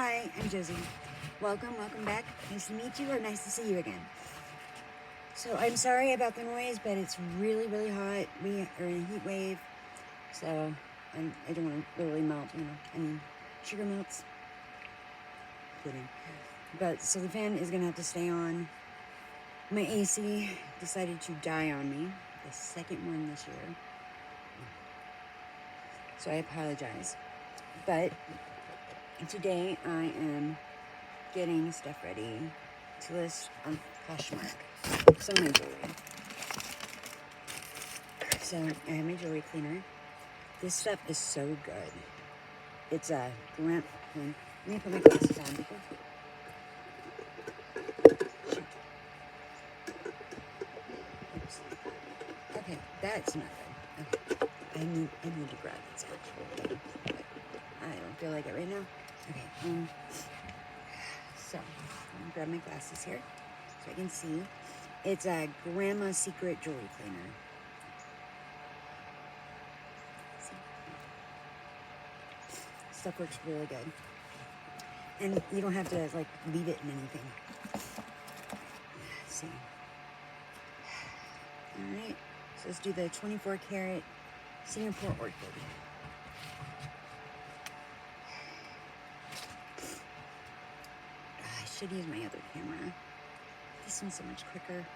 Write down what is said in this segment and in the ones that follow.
Hi, I'm Josie. Welcome back. Nice to meet you, or nice to see you again. So I'm sorry about the noise, but it's really, really hot. We are in a heat wave, so I don't want to literally melt, I mean, sugar melts. Kidding. But, so the fan is going to have to stay on. My AC decided to die on me, the second one this year. So I apologize. But today I am getting stuff ready to list on Poshmark. Some of my jewelry. So I have my jewelry cleaner. This stuff is so good. It's a Let me put my glasses on. Oops. Okay, that's not good. Okay, I need to grab this actually, but I don't feel like it right now. Okay, so I'm gonna grab my glasses here so I can see. It's a Grandma's Secret Jewelry Cleaner. See? Stuff works really good. And you don't have to, like, leave it in anything. Let's see. Alright, so let's do the 24 karat Singapore Orchid. I should use my other camera. This one's so much quicker.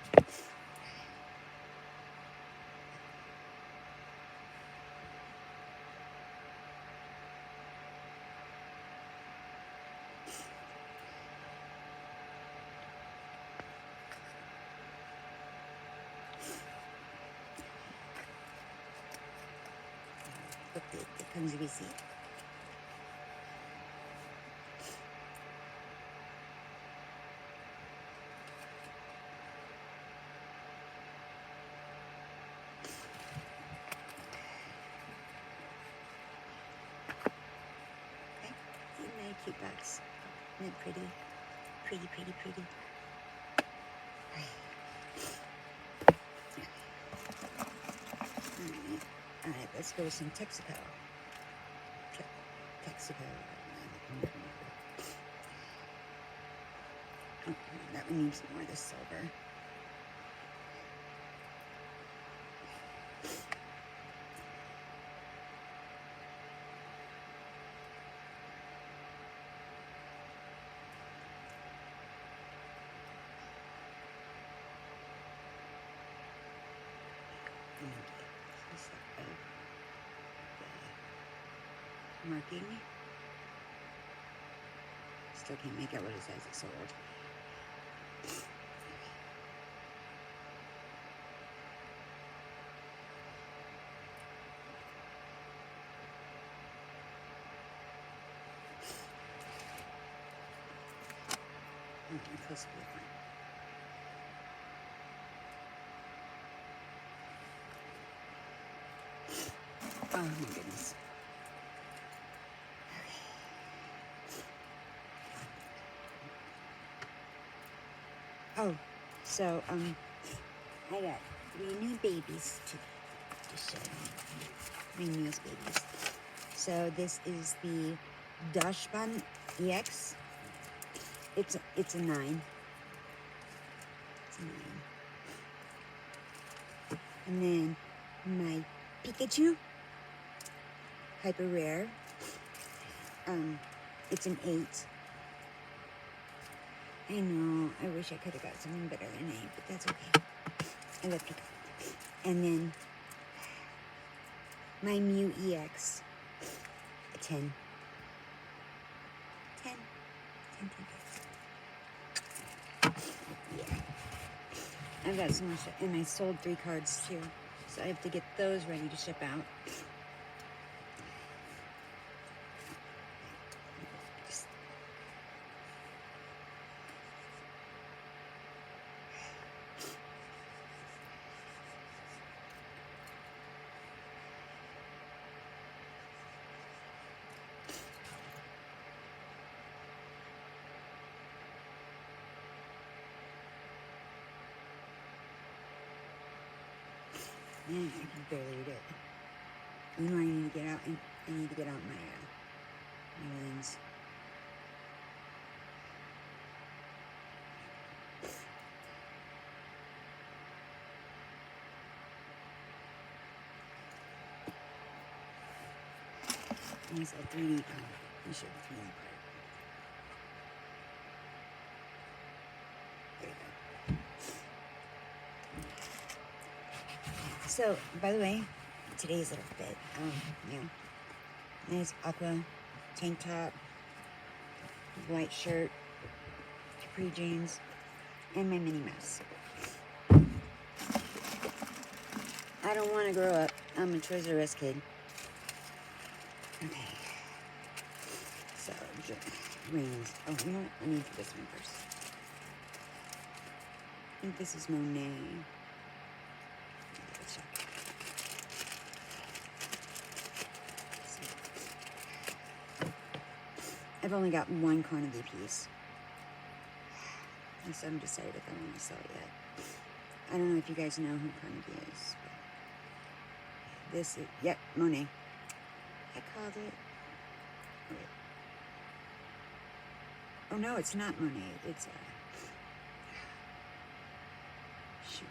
Look, it comes to be seen. Okay, see my cute box. Isn't it pretty? Pretty, pretty, pretty. Alright, let's go with some Texaco. Texaco. Oh, that one needs more of the silver. Marking. Still can't make out what it says it's sold. Close to the front. Oh my goodness. Oh, so, I got 3 new babies to show you. My newest babies. So this is the Dashban EX. It's a 9. It's a 9. And then my Pikachu, hyper rare. It's an 8. I know, I wish I could have got something better than 8, but that's okay. I love Pikachu. And then my Mew EX, a 10. 10. 10. Yeah. I've got so much, and I sold 3 cards too, so I have to get those ready to ship out. Man, I can barely read it. You know, I need to get out my lens. Nice little 3D. Oh, let me show the 3D part. There you go. So, by the way, today's little fit. Nice aqua tank top, white shirt, capri jeans, and my Minnie Mouse. I don't want to grow up. I'm a Toys R Us kid. Okay. So, rings. Oh, you know what? I need this one first. I think this is Monet. Let's check. I've only got one Carnegie piece. And so I'm decided if I want to sell it yet. I don't know if you guys know who Carnegie is. This is, yep, Monet. I called it. Wait. Oh no, it's not Monet. It's shoot.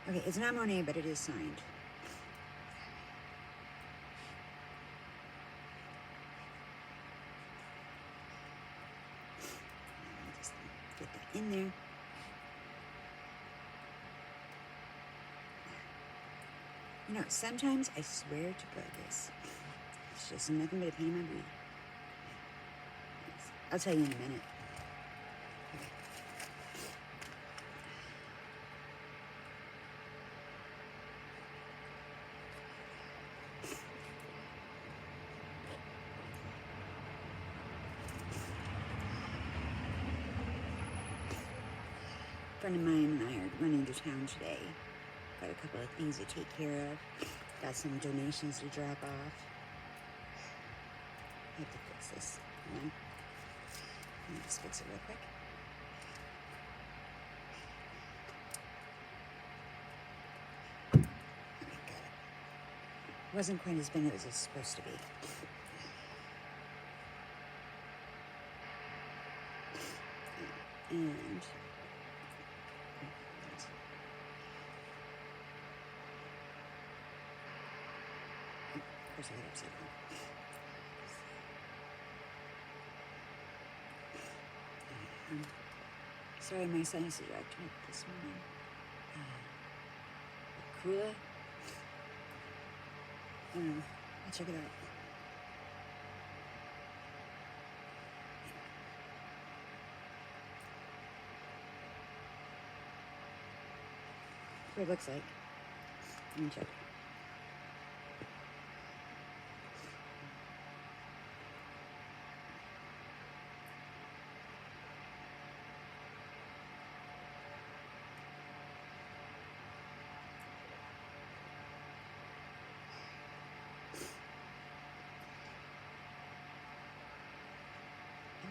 Okay, it's not Monet, but it is signed. Let me just get that in there. You know, sometimes I swear to God this. It's just nothing but a pain in my booty. I'll tell you in a minute. A friend of mine and I are running to town today. Got a couple of things to take care of. Got some donations to drop off. I have to fix this. Let me just fix it real quick. Okay, got it. Wasn't quite as big as it was supposed to be. And of course I got it upside down. Sorry, my sinuses are acting up this morning. Kula. I don't know. I'll check it out. What it looks like. Let me check.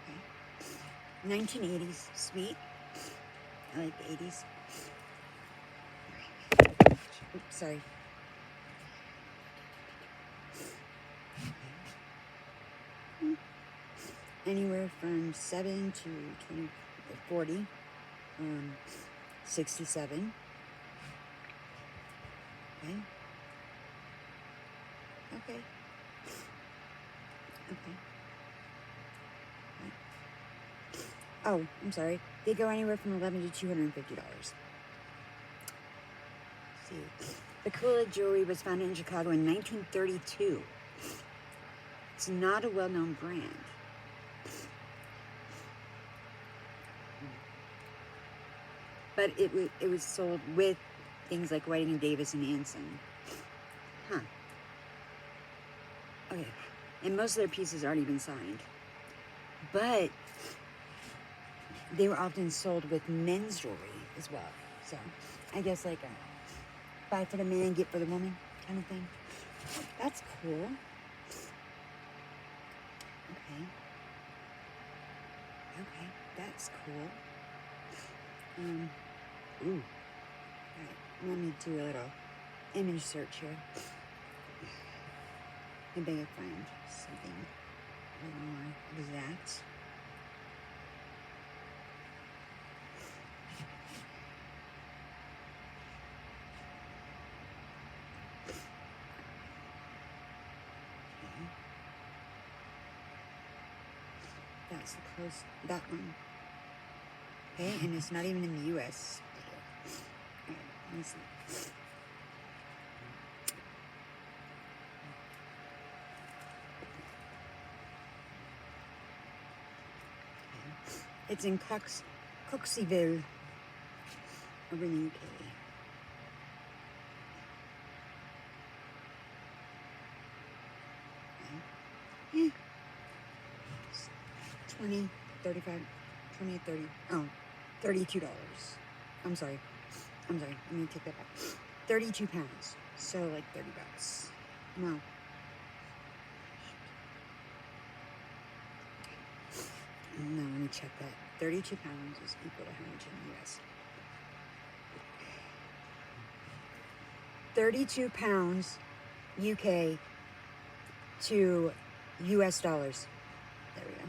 Okay. 1980s, sweet. I like the 80s. Oops, sorry. Anywhere from 7 to 20, 40, 67. Okay. Okay. Okay. Oh, I'm sorry. They go anywhere from $11 to $250. See, the Kula jewelry was founded in Chicago in 1932. It's not a well-known brand. But it was sold with things like Whiting and Davis and Anson. Huh. Okay. And most of their pieces already been signed. But they were often sold with men's jewelry as well. So I guess like a buy for the man, get for the woman kind of thing. That's cool. Okay. Okay, that's cool. Ooh. Alright, let me do a little image search here. Maybe I can find something a little more exact. That's the close, that one. Okay, and it's not even in the US. Alright, let me see. It's in Coxeyville, over in the UK. Yeah. 20, 35, 20, 30, oh, $32. I'm sorry. Let me take that back. 32 pounds. So like $30. No. No, let me check that. 32 pounds is equal to how much in the US? 32 pounds UK to US dollars. There we go.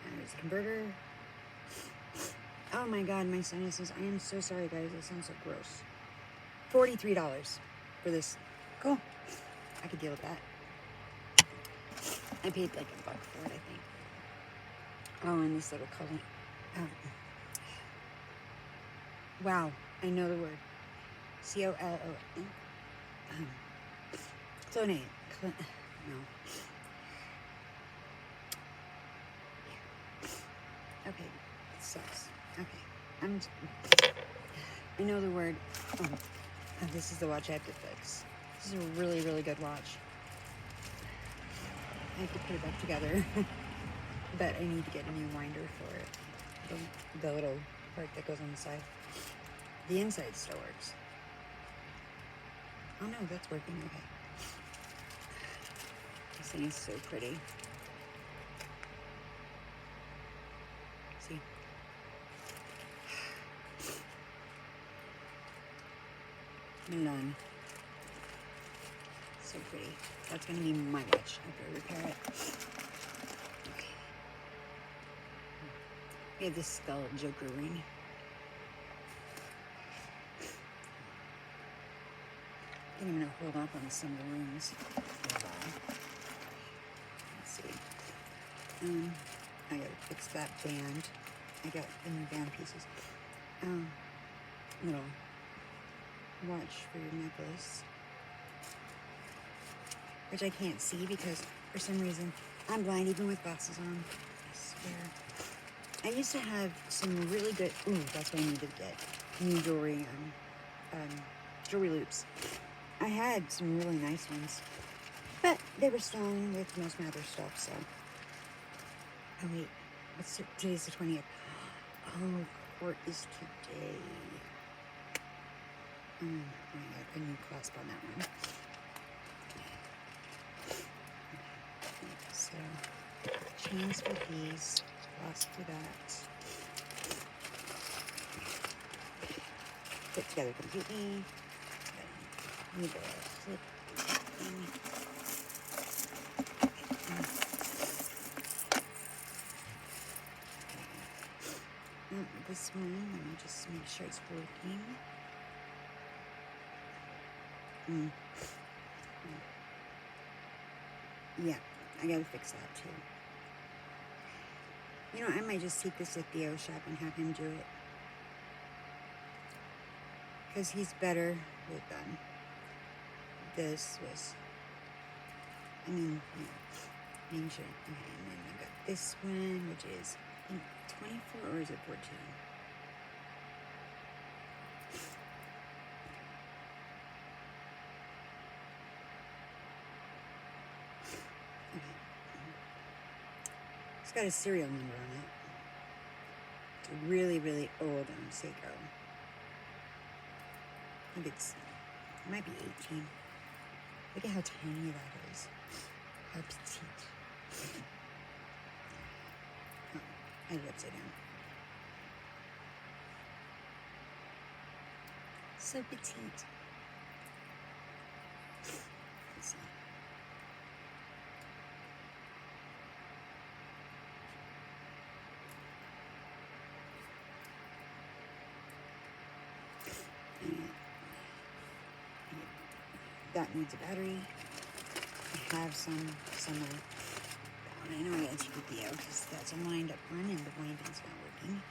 And there's a converter. Oh my god, my sinuses. I am so sorry, guys. It sounds so gross. $43 for this. Cool. I could deal with that. I paid like $1 for it, I think. Oh, and this little color. Oh. Wow, I know the word. C-O-L-O-N. Clonate. No. Yeah. Okay, it sucks. Okay, I know the word. Oh, this is the watch I have to fix. This is a really, really good watch. I have to put it back together. But I need to get a new winder for it. The little part that goes on the side. The inside still works. Oh no, that's working okay. This thing is so pretty. See? Milan. So pretty. That's gonna be my watch after I repair it. Okay. We have this skull Joker ring. I think I'm gonna hold off on some of the rings for a while. Let's see. I gotta fix that band. I got the new band pieces. Little watch for your necklace, which I can't see because for some reason I'm blind even with glasses on. I swear. I used to have some really good. Ooh, that's what I needed to get. New jewelry. Jewelry loops. I had some really nice ones, but they were stolen with most of my other stuff. So. Oh wait, today's the 20th. Oh, court is today. I got a new clasp on that one. So, chains for these, clasp for that. Put together completely. Need a flip thing. This one, let me just make sure it's working. Yeah, I gotta fix that too. You know, I might just take this to Theo's shop and have him do it. Because he's better with them. This was, making sure. Okay, and then I got this one, which is, I think, 24 or is it 14? It's got a serial number on it. It's really, really old on Seiko. I think it might be 18. Look at how tiny that is. How petite. Oh, I had it upside down. So petite. Let's see. That needs a battery. I have some I know I gotta take a video because that's a lined up run and the winding's not working.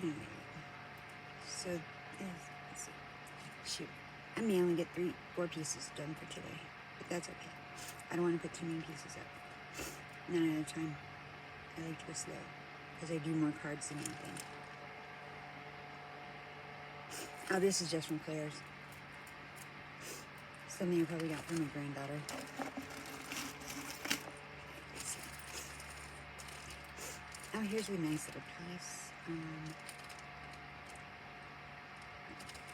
Anyway, so let's see. Shoot, I may only get 4 pieces done for today, but that's okay. I don't want to put too many pieces up. None at a time. I like to go slow because I do more cards than anything. Oh, this is just from Claire's. Something I probably got from my granddaughter. Oh, here's a nice little piece.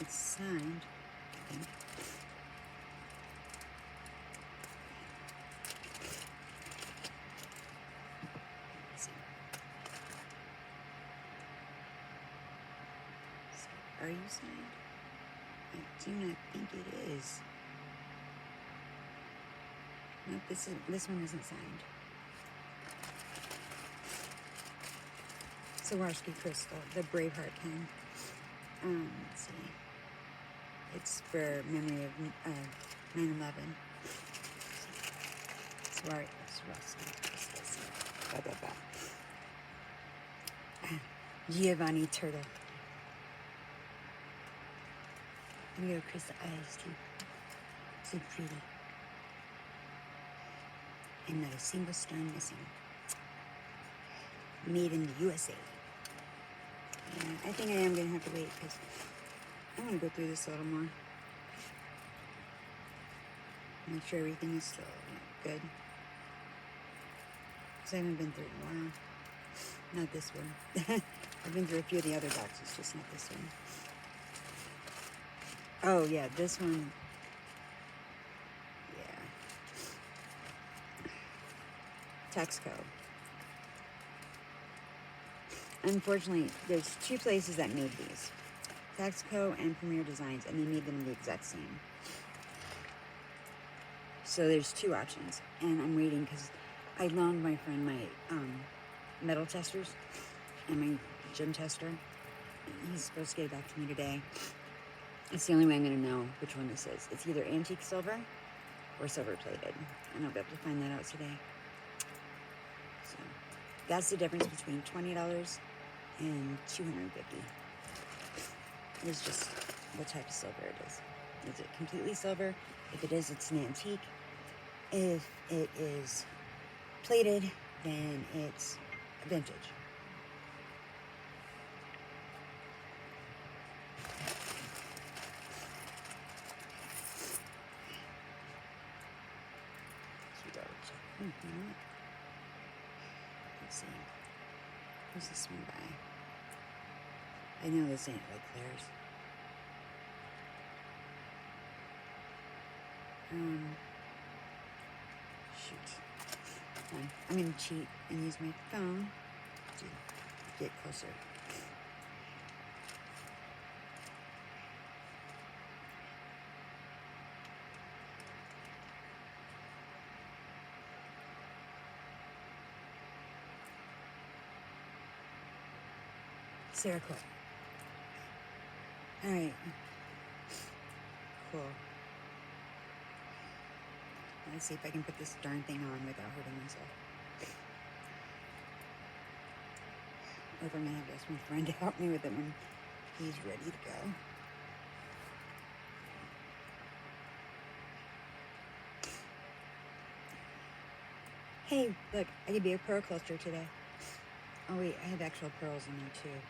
It's signed, I think. Let's see. Are you signed? I do not think it is. Nope, this one isn't signed. Swarovski crystal, the Braveheart pen. Let's see. It's for memory of 9/11. Swarovski crystals. Blah, blah, blah. Giovanni Turtle. And you go, crystal eyes too. So pretty. And not a single stone missing. Made in the USA. And I think I am going to have to wait because I want to go through this a little more. Make sure everything is still good. Because I haven't been through it in a while. Not this one. I've been through a few of the other boxes, just not this one. Oh, yeah, this one. Yeah. Texco. Unfortunately, there's 2 places that made these. Texco and Premier Designs, and they made them the exact same. So there's 2 options, and I'm waiting because I loaned my friend my metal testers and my gem tester. He's supposed to get it back to me today. It's the only way I'm going to know which one this is. It's either antique silver or silver plated, and I'll be able to find that out today. So that's the difference between $20 and $250. It's just what type of silver it is. Is it completely silver? If it is, it's an antique. If it is plated, then it's vintage. You know what? Let's see. Who's this one by? I know this ain't like Claire's. Shoot. I'm gonna cheat and use my phone to get closer. Sarah Cole. All right. Cool. Let's see if I can put this darn thing on without hurting myself. Or if I'm gonna have to ask my friend to help me with it when he's ready to go. Hey, look, I could be a pearl cluster today. Oh wait, I have actual pearls in there too.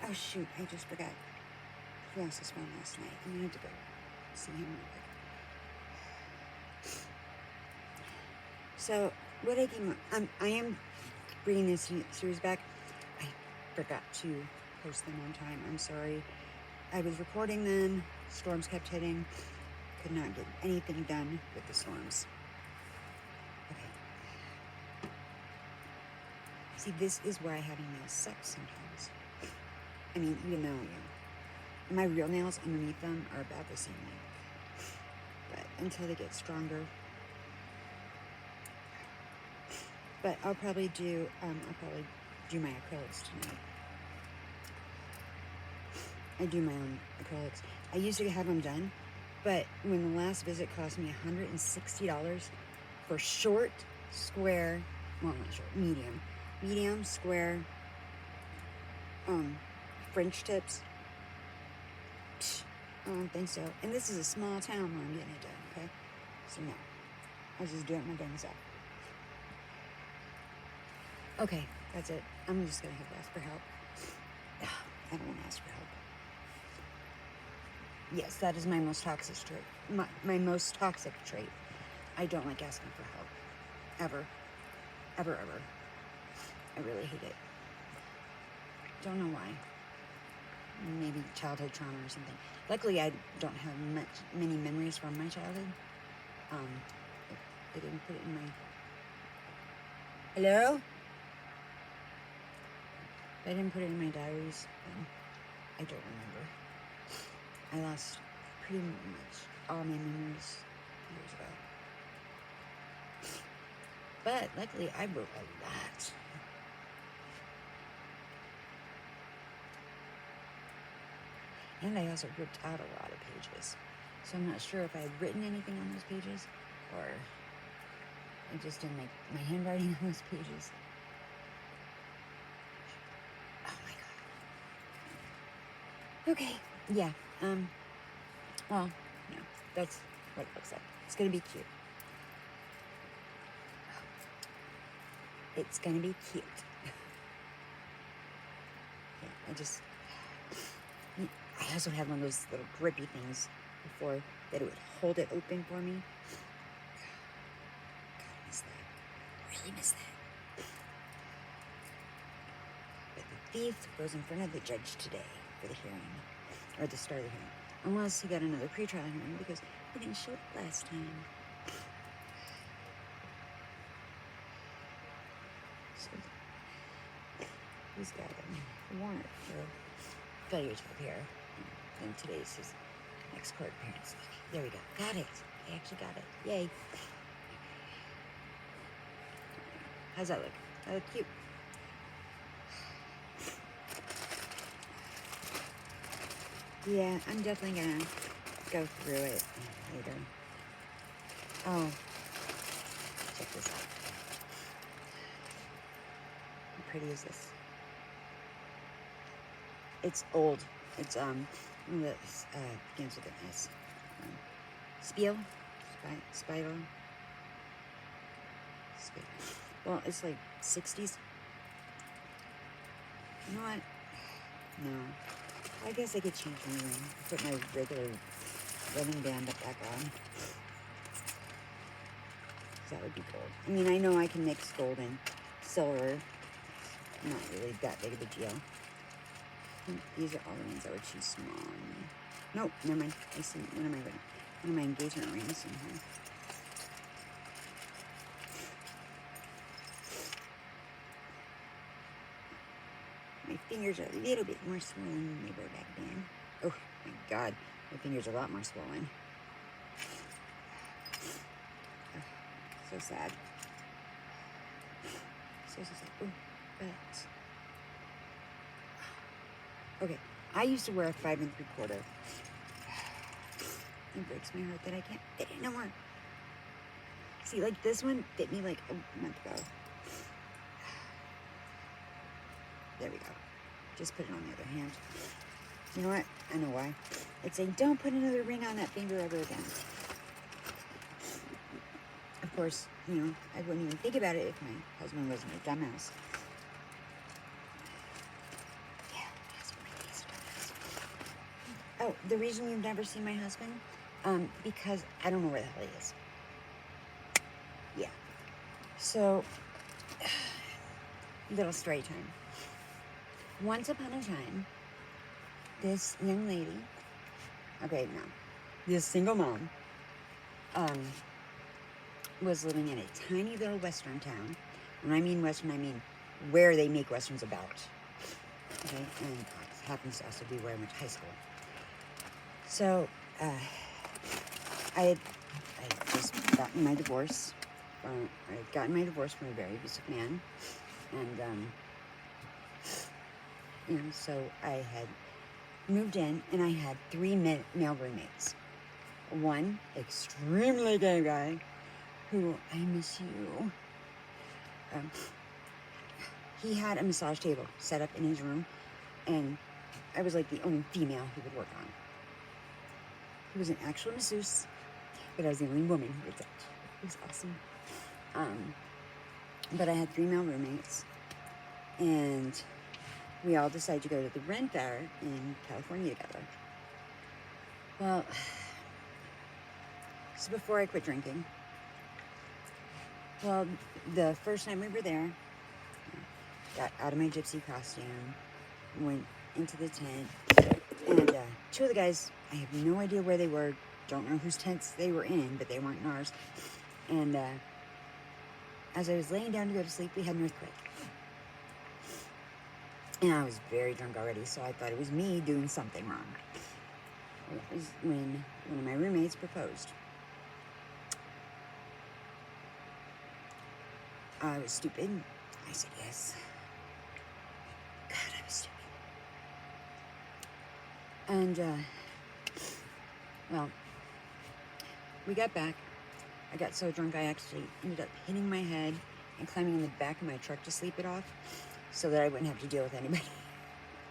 Oh shoot, I just forgot. He lost his phone last night. I'm gonna have to go see him real quick. So, what I came up, I am bringing this series back. I forgot to post them on time. I'm sorry. I was recording them. Storms kept hitting. Could not get anything done with the storms. Okay. See, this is why having nails sucks sometimes. I mean, even though, my real nails underneath them are about the same length. But until they get stronger. But I'll probably do my acrylics tonight. I do my own acrylics. I used to have them done, but when the last visit cost me $160 for short, square, well, not short, medium, square, French tips. Psh, I don't think so. And this is a small town where I'm getting it done, okay? So no, I was just doing it my dang self. Okay, that's it. I'm just gonna have to ask for help. I don't want to ask for help. Yes, that is my most toxic trait. My most toxic trait. I don't like asking for help. Ever. Ever. I really hate it. Don't know why. Maybe childhood trauma or something. Luckily, I don't have many memories from my childhood. I didn't put it in my... Hello? I didn't put it in my diaries. I don't remember. I lost pretty much all my memories years ago. But luckily, I wrote a lot. And I also ripped out a lot of pages. So I'm not sure if I had written anything on those pages or I just didn't make my handwriting on those pages. Oh my God. Okay, yeah. Well, no, that's what it looks like. It's gonna be cute. It's gonna be cute. Yeah, I also had one of those little grippy things before that it would hold it open for me. God, I miss that. Really miss that. But the thief goes in front of the judge today for the hearing, or the start of the hearing. Unless he got another pretrial hearing because he didn't show up last time. So he's got a warrant for failure to appear. And today's his next court appearance. There we go. Got it. I actually got it. Yay. How's that look? That look cute. Yeah, I'm definitely gonna go through it later. Oh, check this out. How pretty is this? It's old. It's begins with an S. Spiel, spiral. Well, it's like 60s. You know what? No. I guess I could change my ring. Put my regular wedding band back on. That would be gold. I mean, I know I can mix gold and silver. Not really that big of a deal. I think these are all the ones that were too small on me. Nope, never mind. I see one of my engagement rings in here. My fingers are a little bit more swollen than they were back then. Oh my God, my fingers are a lot more swollen. Oh, so sad. So sad. Oh, but okay, I used to wear a 5 3/4. It breaks my heart that I can't fit it no more. See, like this one fit me like a month ago. There we go. Just put it on the other hand. You know what? I know why. It's saying, don't put another ring on that finger ever again. Of course, you know, I wouldn't even think about it if my husband wasn't a dumbass. Yeah, my husband really is a dumbass. Oh, the reason you've never seen my husband? Because I don't know where the hell he is. Yeah. So, little story time. Once upon a time, this young lady, okay, no, this single mom, was living in a tiny little western town. When I mean western, I mean where they make westerns about. Okay, and it happens to also be where I went to high school. So, I had just gotten my divorce. I had gotten my divorce from a very abusive man, and you know, so I had moved in, and I had 3 male roommates. One extremely gay guy who, I miss you. He had a massage table set up in his room, and I was like the only female he would work on. He was an actual masseuse, but I was the only woman he would touch. It was awesome. But I had 3 male roommates, and we all decided to go to the Ren Fair in California together. Well, this is before I quit drinking. Well, the first night we were there, got out of my gypsy costume, went into the tent, and 2 of the guys, I have no idea where they were, don't know whose tents they were in, but they weren't in ours. And as I was laying down to go to sleep, we had an earthquake. And I was very drunk already, so I thought it was me doing something wrong. It was when one of my roommates proposed. I was stupid. I said yes. God, I was stupid. And, well, we got back. I got so drunk I actually ended up hitting my head and climbing in the back of my truck to sleep it off so that I wouldn't have to deal with anybody.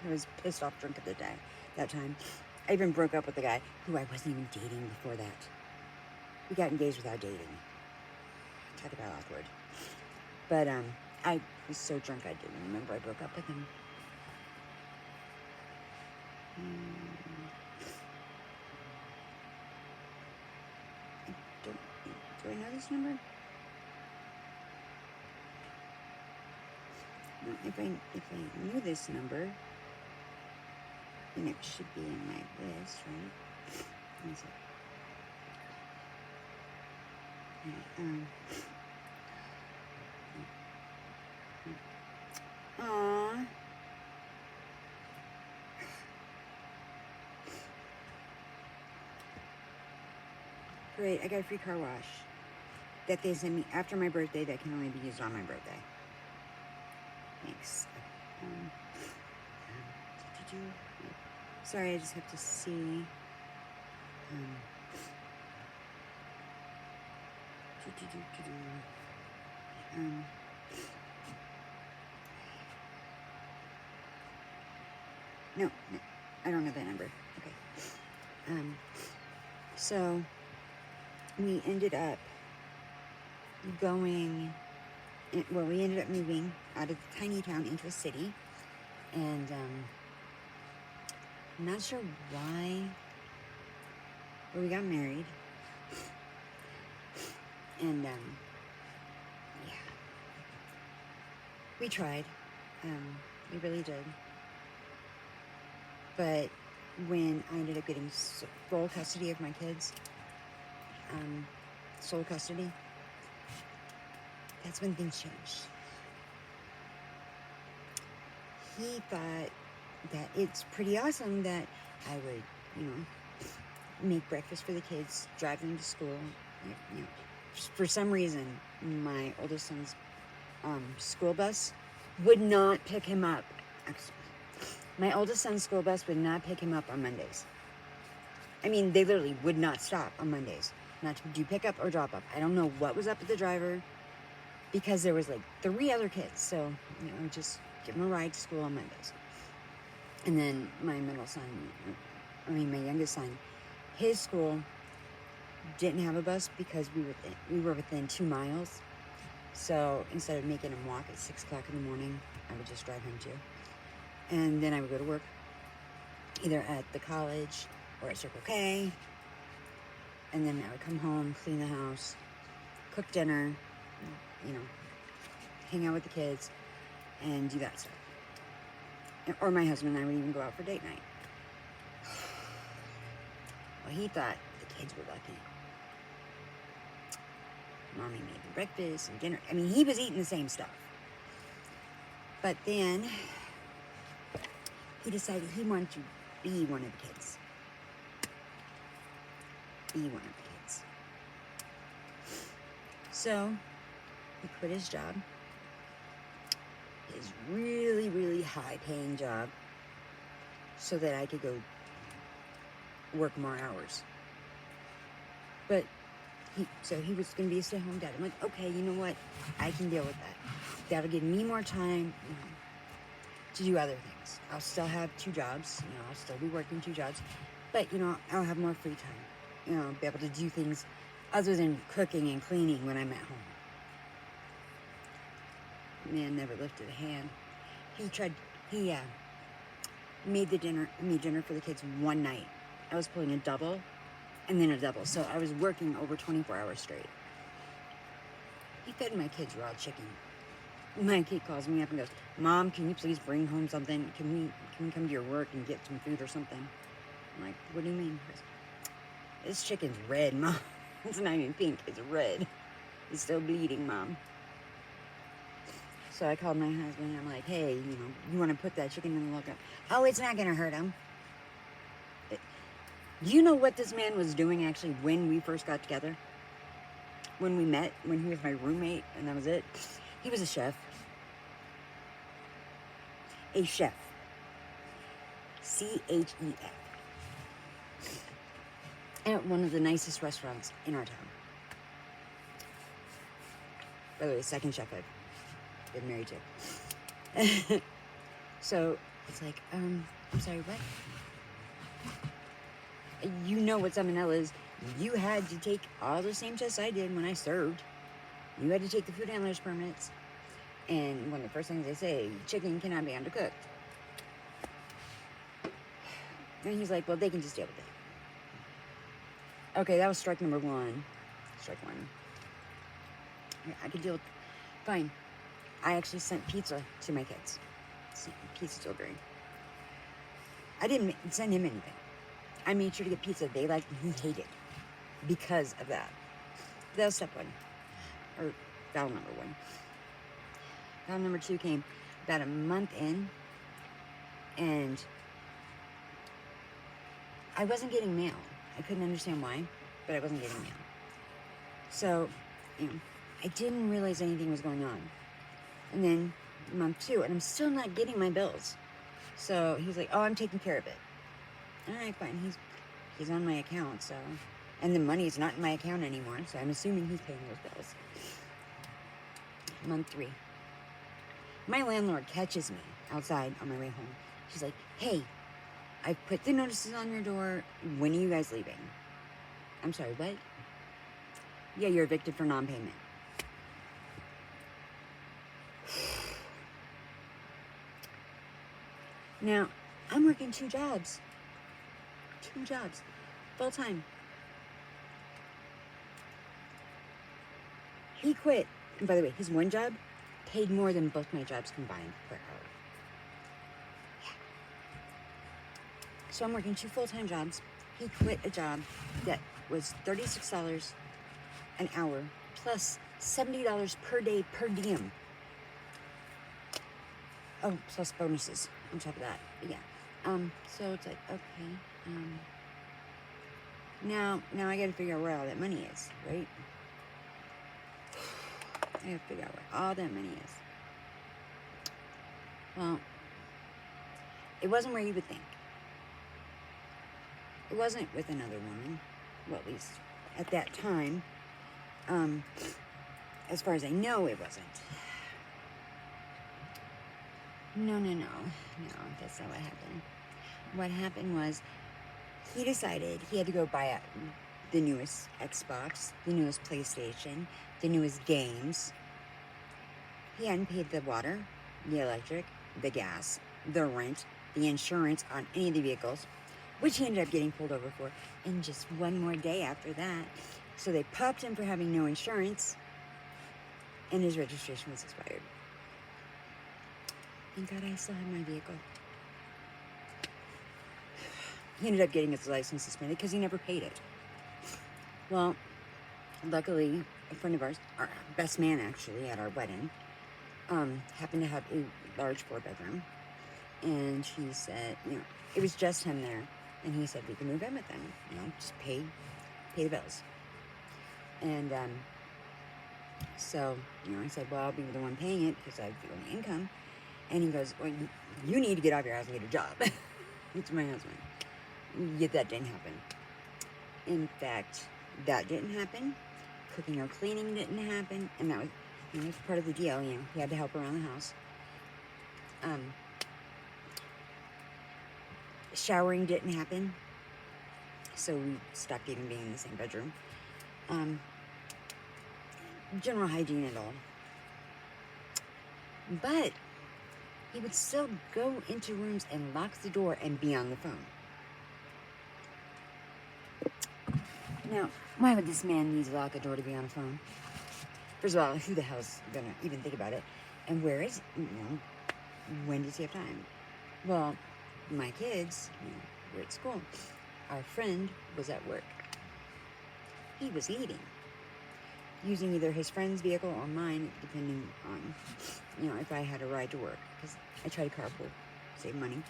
I was pissed off drunk at that time. I even broke up with the guy who I wasn't even dating before that. We got engaged without dating. Talk about awkward. But I was so drunk I didn't remember I broke up with him. Do I know this number? No, if I knew this number, then it should be in my list, right? Let me see. Aww. Great, I got a free car wash that they sent me after my birthday that can only be used on my birthday. Thanks. Sorry, I just have to see. No, I don't know that number. Okay. So we ended up we ended up moving out of the tiny town into a city, and I'm not sure why, but we got married, and yeah, we tried, we really did, but when I ended up getting full custody of my kids, sole custody, that's when things changed. He thought that it's pretty awesome that I would, make breakfast for the kids, drive them to school. For some reason, my oldest son's school bus would not pick him up. My oldest son's school bus would not pick him up on Mondays. I mean, they literally would not stop on Mondays, not to do pickup or drop off. I don't know what was up with the driver, because there was like 3 other kids, so just give them a ride to school on Mondays. And then my my youngest son, his school didn't have a bus because we were within 2 miles. So instead of making him walk at 6 o'clock in the morning, I would just drive him to. And then I would go to work, either at the college or at Circle K. And then I would come home, clean the house, cook dinner, hang out with the kids, and do that stuff. Or my husband and I would even go out for date night. Well, he thought the kids were lucky. Mommy made the breakfast and dinner. I mean, he was eating the same stuff. But then he decided he wanted to be one of the kids. Be one of the kids. So he quit his job. His really, really high-paying job. so that I could go work more hours. But so he was going to be a stay-at-home dad. I'm like, okay, you know what? I can deal with that. That'll give me more time, to do other things. I'll still have 2 jobs. I'll still be working 2 jobs. But, I'll have more free time. Be able to do things other than cooking and cleaning when I'm at home. Man never lifted a hand. He made dinner for the kids one night. I was pulling a double and then a double. So I was working over 24 hours straight. He fed my kids raw chicken. My kid calls me up and goes, Mom, can you please bring home something? Can we come to your work and get some food or something? I'm like, what do you mean? He goes, this chicken's red, Mom. It's not even pink, it's red. It's still bleeding, Mom. So I called my husband and I'm like, hey, you want to put that chicken in the lookup? Oh, it's not going to hurt him. Do you know what this man was doing actually when we first got together? When we met, when he was my roommate, and that was it? He was a chef. A chef. C-H-E-F. At one of the nicest restaurants in our town. By the way, second chef I've been married to. So, it's like, I'm sorry, what? You know what salmonella is. You had to take all the same tests I did when I served. You had to take the food handler's permits. And one of the first things they say, chicken cannot be undercooked. And he's like, well, they can just deal with it. Okay, that was strike number 1. Strike 1. Yeah, I could deal with fine. I actually sent pizza to my kids. Pizza delivery. I didn't send him anything. I made sure to get pizza they liked and he hated because of that. That was step 1. Or valve number 1. Valve number 2 came about a month in, and I wasn't getting mail. I couldn't understand why, but I wasn't getting mail. So, I didn't realize anything was going on. And then month 2, and I'm still not getting my bills. So he's like, oh, I'm taking care of it. All right, fine. He's on my account, so, and the money's not in my account anymore, so I'm assuming he's paying those bills. Month 3. My landlord catches me outside on my way home. She's like, hey, I put the notices on your door. When are you guys leaving? I'm sorry, what? Yeah, you're evicted for non-payment. Now, I'm working 2 jobs. 2 jobs. Full time. He quit. And by the way, his one job paid more than both my jobs combined per hour. Yeah. So I'm working 2 full-time jobs. He quit a job that was $36 an hour plus $70 per day per diem. Oh, plus bonuses on top of that. But yeah. So it's like, okay. Now I gotta figure out where all that money is, right? I gotta figure out where all that money is. Well, it wasn't where you would think. It wasn't with another woman. Well, at least at that time. As far as I know, it wasn't. No, that's not what happened. What happened was, he decided he had to go buy the newest Xbox, the newest PlayStation, the newest games. He hadn't paid the water, the electric, the gas, the rent, the insurance on any of the vehicles, which he ended up getting pulled over for in just one more day after that. So they popped him for having no insurance, and his registration was expired. Thank God I still have my vehicle. He ended up getting his license suspended because he never paid it. Well, luckily, a friend of ours, our best man actually, at our wedding, happened to have a large 4-bedroom. And he said, it was just him there. And he said, we can move in with them, just pay the bills. And so, I said, well, I'll be the one paying it because I have the only income. And he goes, well, you need to get off your house and get a job. It's my husband. Yet that didn't happen. In fact, that didn't happen. Cooking or cleaning didn't happen. And that was part of the deal, He had to help around the house. Showering didn't happen. So we stopped even being in the same bedroom. General hygiene and all. But he would still go into rooms and lock the door and be on the phone. Now, why would this man need to lock a door to be on a phone? First of all, who the hell's gonna even think about it? And where is, when does he have time? Well, my kids, were at school. Our friend was at work. He was eating, using either his friend's vehicle or mine, depending on, if I had a ride to work, because I try to carpool, save money.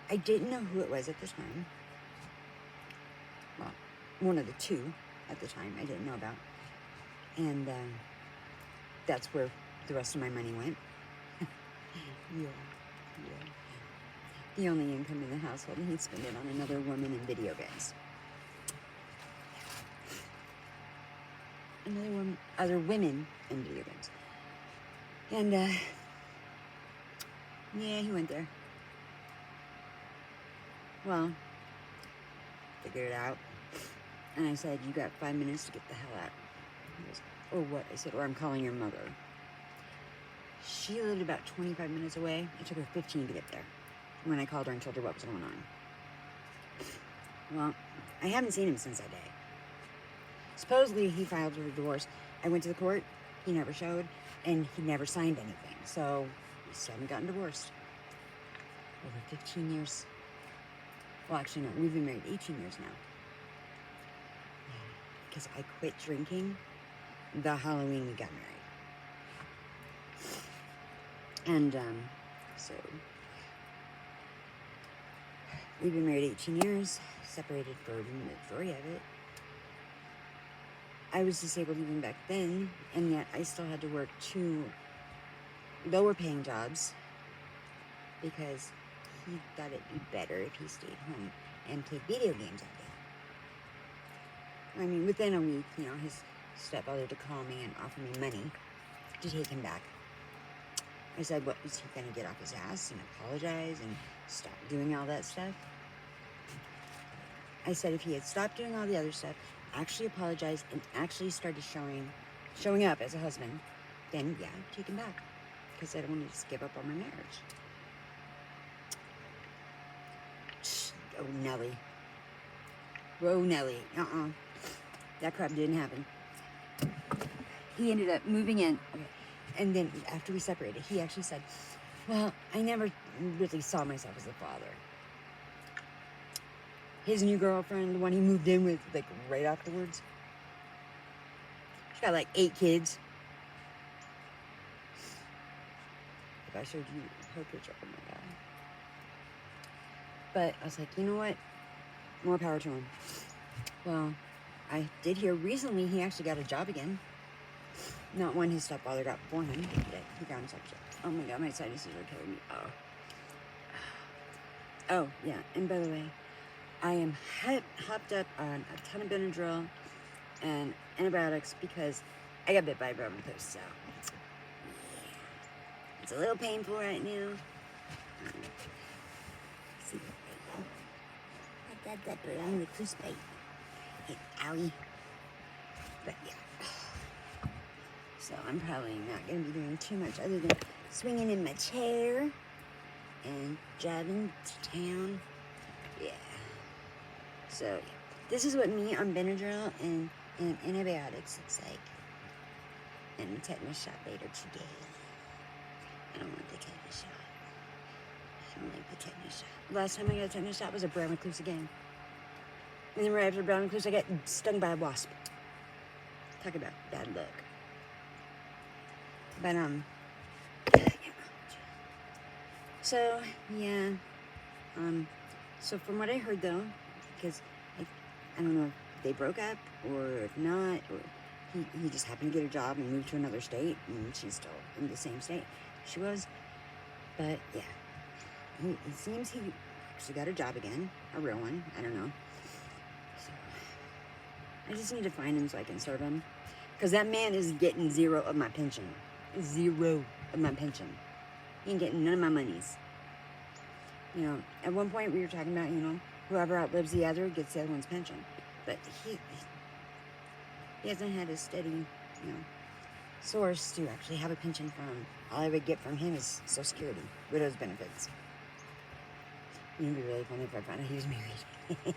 I didn't know who it was at the time. Well, one of the two at the time I didn't know about. And that's where the rest of my money went. Yeah. The only income in the household, and he'd spend it on another woman and video games. Other women and video games. And, he went there. Well, figured it out. And I said, you got 5 minutes to get the hell out. He goes, or what? I said, or I'm calling your mother. She lived about 25 minutes away. It took her 15 to get there when I called her and told her what was going on. Well, I haven't seen him since that day. Supposedly, he filed for divorce. I went to the court. He never showed, and he never signed anything. So, we still haven't gotten divorced. Over 15 years. Well, actually, no. We've been married 18 years now. Because I quit drinking the Halloween we got married. And, so, we've been married 18 years, separated for the majority of it. I was disabled even back then, and yet I still had to work 2 lower paying jobs because he thought it'd be better if he stayed home and played video games all day. I mean, within a week, his stepfather to call me and offer me money to take him back. I said, what, was he going to get off his ass and apologize and stop doing all that stuff? I said if he had stopped doing all the other stuff, actually apologized, and actually started showing up as a husband, then, take him back. Because I don't want to just give up on my marriage. Oh, Nelly. Whoa, Nelly. That crap didn't happen. He ended up moving in. Okay. And then after we separated, he actually said, well, I never really saw myself as a father. His new girlfriend, the one he moved in with, right afterwards, she's got 8 kids. If I showed you her picture, oh my God. But I was like, you know what? More power to him. Well, I did hear recently he actually got a job again. Not one his stepfather got before him. He got himself a job. Oh my God, my sinuses are killing me. Oh, yeah. And by the way, I am hopped up on a ton of Benadryl and antibiotics because I got bit by a brown recluse, so it's a little painful right now. See that brown recluse bite. Hey, owie. But yeah. So I'm probably not going to be doing too much other than swinging in my chair and driving to town. Yeah. So, yeah. This is what me on Benadryl and antibiotics looks like. And the tetanus shot later today. I don't want the tetanus shot. I don't like the tetanus shot. Last time I got a tetanus shot was a brown recluse again. And then right after brown recluse, I got stung by a wasp. Talk about bad luck. But, so, yeah, so from what I heard, though, because I don't know if they broke up, or if not, or he just happened to get a job and moved to another state, and she's still in the same state she was, But yeah, it seems he actually got a job again, a real one. I don't know. So I just need to find him so I can serve him, because that man is getting zero of my pension. Zero of my pension. He ain't getting none of my monies. You know, at one point we were talking about, you know, whoever outlives the other gets the other one's pension. But he hasn't had a steady, you know, source to actually have a pension from. All I would get from him is Social Security, widow's benefits. It would be really funny if I found out he was married.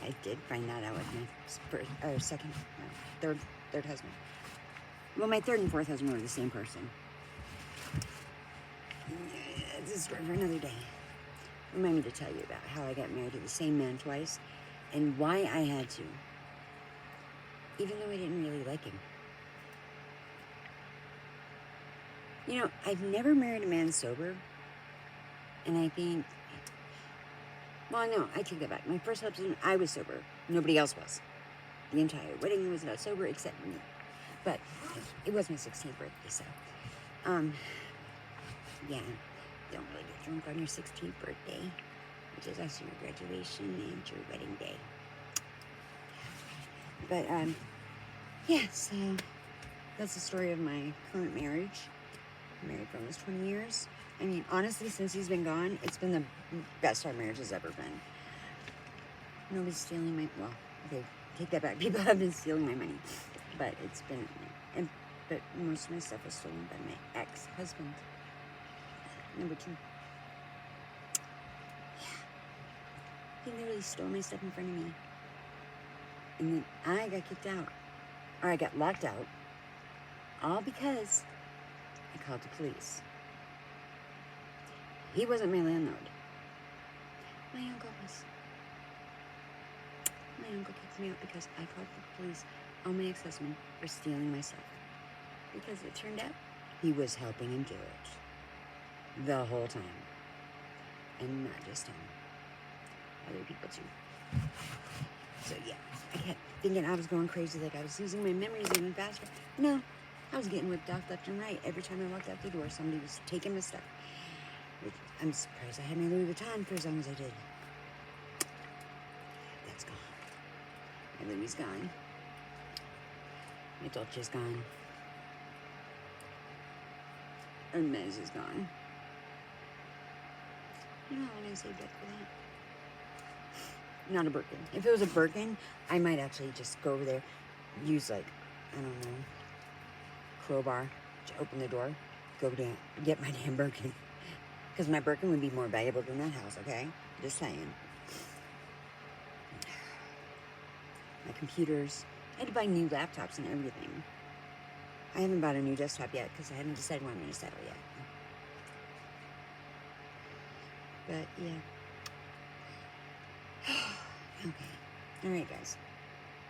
I did find that out with my third husband. Well, my third and fourth husband were the same person. It's a story for another day. Remind me to tell you about how I got married to the same man twice and why I had to, even though I didn't really like him. You know, I've never married a man sober, and I think, well, no, I take that back. My first husband, I was sober. Nobody else was. The entire wedding was not sober except me. But it was my 16th birthday, so, yeah, don't really get drunk on your 16th birthday, which is also your graduation and your wedding day. But, yeah, so that's the story of my current marriage. I'm married for almost 20 years. I mean, honestly, since he's been gone, it's been the best our marriage has ever been. Nobody's stealing my, well, okay, take that back. People have been stealing my money. But it's been, but most of my stuff was stolen by my ex-husband. Number 2. Yeah. He literally stole my stuff in front of me. And then I got kicked out. Or I got locked out. All because I called the police. He wasn't my landlord. My uncle was. My uncle kicked me out because I called the police on my ex-husband for stealing my stuff. Because it turned out he was helping him do it the whole time. And not just him. Other people too. So yeah, I kept thinking I was going crazy, like I was losing my memories even faster. No, I was getting whipped off left and right. Every time I walked out the door, somebody was taking my stuff. Which I'm surprised I had my Louis Vuitton for as long as I did. That's gone. My Louis is gone. My Dolce's gone. Hermes is gone. You know how long I saved up for that? Not a Birkin. If it was a Birkin, I might actually just go over there, use like, I don't know, crowbar to open the door, go down, get my damn Birkin. Because my Birkin would be more valuable than that house, okay? Just saying. My computers. I had to buy new laptops and everything. I haven't bought a new desktop yet because I haven't decided where I'm going to settle yet. But, yeah. Okay. Alright, guys.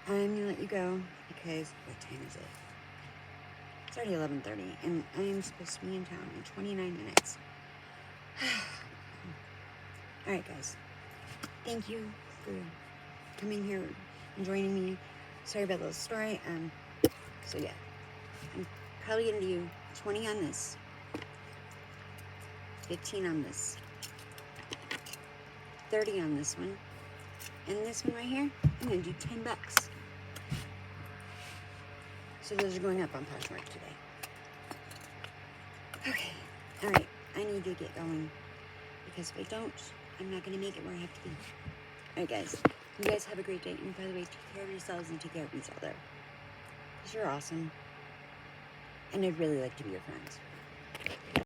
I'm going to let you go because, what time is it? It's already 11:30, and I am supposed to be in town in 29 minutes. Alright, guys. Thank you for coming here and joining me. Sorry about the little story. So, yeah. I'm probably going to do 20 on this. 15 on this. 30 on this one. And this one right here, I'm going to do $10. So those are going up on Poshmark today. Okay. Alright. I need to get going. Because if I don't, I'm not going to make it where I have to be. Alright, guys. You guys have a great day. And by the way, take care of yourselves and take care of each other. Because you're awesome. And I'd really like to be your friends.